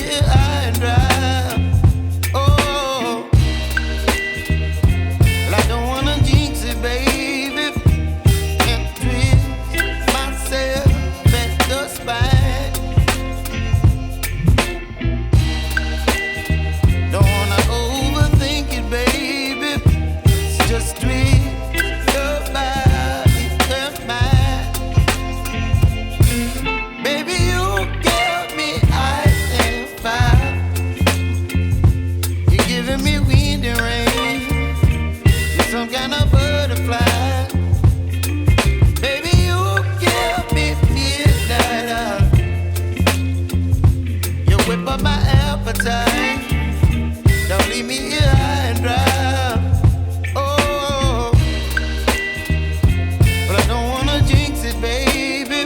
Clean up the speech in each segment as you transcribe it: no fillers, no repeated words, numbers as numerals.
here high and dry. Oh, well, I don't wanna jinx it, baby, and twist myself at the spine. Don't wanna overthink it, baby. It's just twist your body and mine. Baby, you give me ice and fire. You're giving me wind and rain. You're some kind of butterfly. Baby, you give me midnight. You whip up my appetite. Don't leave me here high and dry. Oh, but I don't wanna jinx it, baby.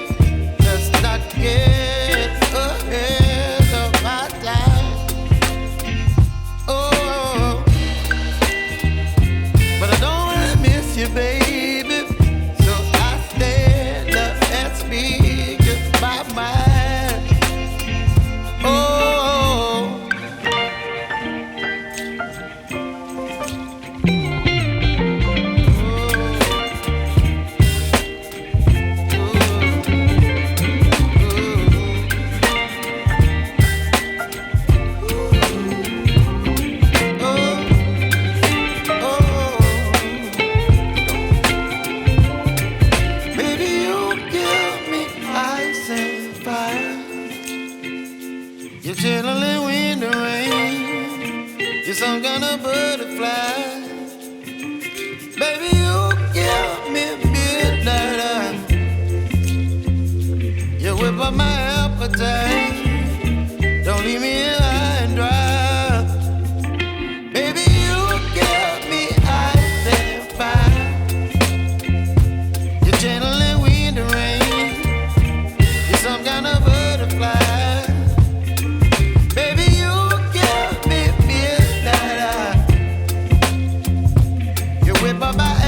Let's not get ahead of my time. Oh, but I don't wanna miss you, baby. So I stand up and speak my mind. Oh. Baby, you give me ice and fire. You're chilling wind and rain. You're some kind of butterfly. Baby, you give me midnight. You whip up my appetite.